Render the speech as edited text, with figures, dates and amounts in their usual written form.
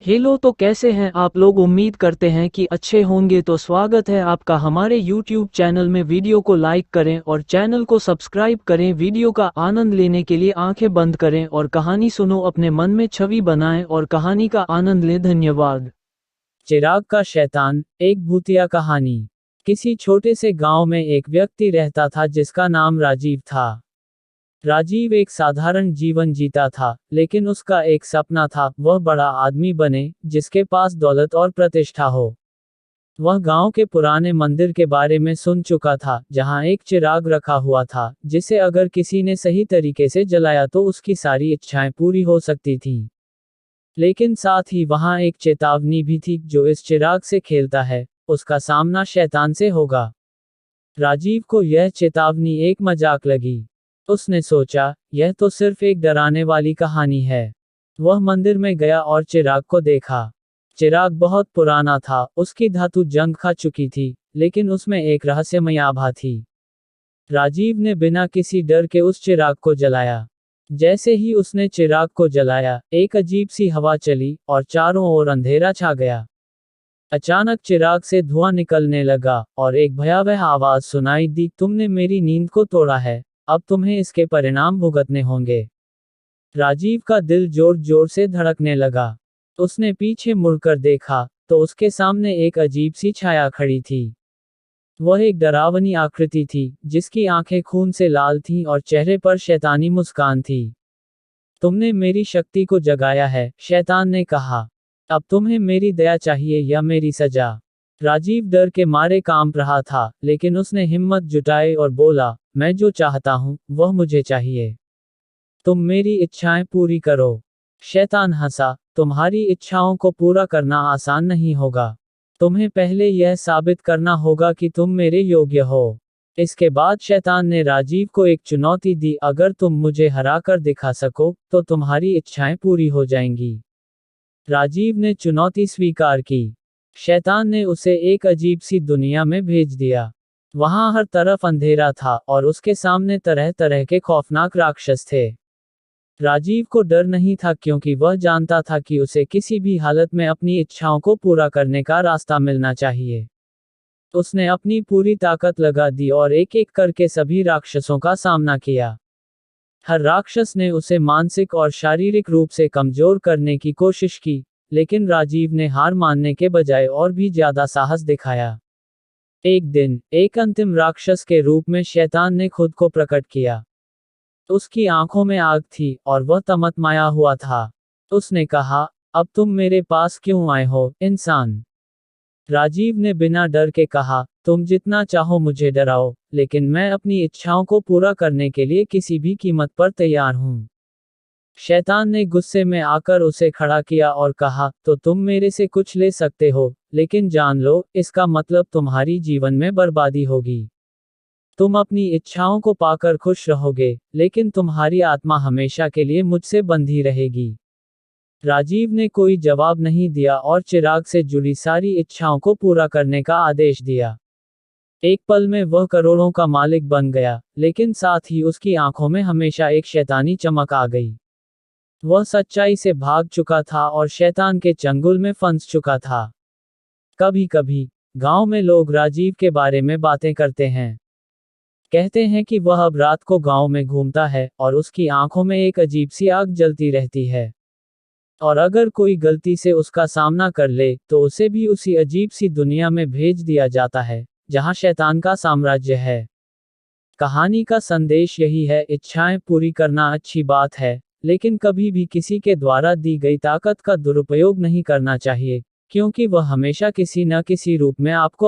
Hello, तो कैसे हैं आप लोग। उम्मीद करते हैं कि अच्छे होंगे। तो स्वागत है आपका हमारे YouTube चैनल में। वीडियो को लाइक करें और चैनल को सब्सक्राइब करें। वीडियो का आनंद लेने के लिए आंखें बंद करें और कहानी सुनो, अपने मन में छवि बनाएं और कहानी का आनंद लें। धन्यवाद। चिराग का शैतान, एक भूतिया कहानी। किसी छोटे से गांव में एक व्यक्ति रहता था जिसका नाम राजीव था। राजीव एक साधारण जीवन जीता था, लेकिन उसका एक सपना था, वह बड़ा आदमी बने, जिसके पास दौलत और प्रतिष्ठा हो। वह गांव के पुराने मंदिर के बारे में सुन चुका था, जहां एक चिराग रखा हुआ था, जिसे अगर किसी ने सही तरीके से जलाया तो उसकी सारी इच्छाएं पूरी हो सकती थीं। लेकिन साथ ही वहां एक चेतावनी भी थी, जो इस चिराग से खेलता है, उसका सामना शैतान से होगा। राजीव को यह चेतावनी एक मजाक लगी। उसने सोचा, यह तो सिर्फ एक डराने वाली कहानी है। वह मंदिर में गया और चिराग को देखा। चिराग बहुत पुराना था, उसकी धातु जंग खा चुकी थी, लेकिन उसमें एक रहस्यमय आभा थी। राजीव ने बिना किसी डर के उस चिराग को जलाया। जैसे ही उसने चिराग को जलाया, एक अजीब सी हवा चली और चारों ओर अंधेरा छा गया। अचानक चिराग से धुआं निकलने लगा और एक भयावह आवाज सुनाई दी, तुमने मेरी नींद को तोड़ा है, अब तुम्हें इसके परिणाम भुगतने होंगे। राजीव का दिल जोर जोर से धड़कने लगा। उसने पीछे मुड़कर देखा, तो उसके सामने एक अजीब सी छाया खड़ी थी। वह एक डरावनी आकृति थी, जिसकी आंखें खून से लाल थीं और चेहरे पर शैतानी मुस्कान थी। तुमने मेरी शक्ति को जगाया है, शैतान ने कहा। अब तुम्हें मेरी दया चाहिए या मेरी सजा? राजीव डर के मारे कांप रहा था, लेकिन उसने हिम्मत जुटाई और बोला, मैं जो चाहता हूं, वह मुझे चाहिए। तुम मेरी इच्छाएं पूरी करो। शैतान हंसा, तुम्हारी इच्छाओं को पूरा करना आसान नहीं होगा। तुम्हें पहले यह साबित करना होगा कि तुम मेरे योग्य हो। इसके बाद शैतान ने राजीव को एक चुनौती दी, अगर तुम मुझे हराकर दिखा सको, तो तुम्हारी इच्छाएं पूरी हो जाएंगी। राजीव ने चुनौती स्वीकार की। शैतान ने उसे एक अजीब सी दुनिया में भेज दिया। वहां हर तरफ अंधेरा था और उसके सामने तरह तरह के खौफनाक राक्षस थे। राजीव को डर नहीं था, क्योंकि वह जानता था कि उसे किसी भी हालत में अपनी इच्छाओं को पूरा करने का रास्ता मिलना चाहिए। उसने अपनी पूरी ताकत लगा दी और एक एक करके सभी राक्षसों का सामना किया। हर राक्षस ने उसे मानसिक और शारीरिक रूप से कमजोर करने की कोशिश की, लेकिन राजीव ने हार मानने के बजाय और भी ज्यादा साहस दिखाया। एक दिन, एक अंतिम राक्षस के रूप में शैतान ने खुद को प्रकट किया। उसकी आंखों में आग थी और वह तमतमाया हुआ था। उसने कहा, अब तुम मेरे पास क्यों आए हो, इंसान? राजीव ने बिना डर के कहा, तुम जितना चाहो मुझे डराओ, लेकिन मैं अपनी इच्छाओं को पूरा करने के लिए किसी भी कीमत पर तैयार हूं। शैतान ने गुस्से में आकर उसे खड़ा किया और कहा, तो तुम मेरे से कुछ ले सकते हो, लेकिन जान लो, इसका मतलब तुम्हारी जीवन में बर्बादी होगी। तुम अपनी इच्छाओं को पाकर खुश रहोगे, लेकिन तुम्हारी आत्मा हमेशा के लिए मुझसे बंधी रहेगी। राजीव ने कोई जवाब नहीं दिया और चिराग से जुड़ी सारी इच्छाओं को पूरा करने का आदेश दिया। एक पल में वह करोड़ों का मालिक बन गया, लेकिन साथ ही उसकी आंखों में हमेशा एक शैतानी चमक आ गई। वह सच्चाई से भाग चुका था और शैतान के चंगुल में फंस चुका था। कभी कभी गांव में लोग राजीव के बारे में बातें करते हैं। कहते हैं कि वह अब रात को गांव में घूमता है और उसकी आंखों में एक अजीब सी आग जलती रहती है। और अगर कोई गलती से उसका सामना कर ले, तो उसे भी उसी अजीब सी दुनिया में भेज दिया जाता है, जहां शैतान का साम्राज्य है। कहानी का संदेश यही है, इच्छाएं पूरी करना अच्छी बात है, लेकिन कभी भी किसी के द्वारा दी गई ताकत का दुरुपयोग नहीं करना चाहिए, क्योंकि वह हमेशा किसी न किसी रूप में आपको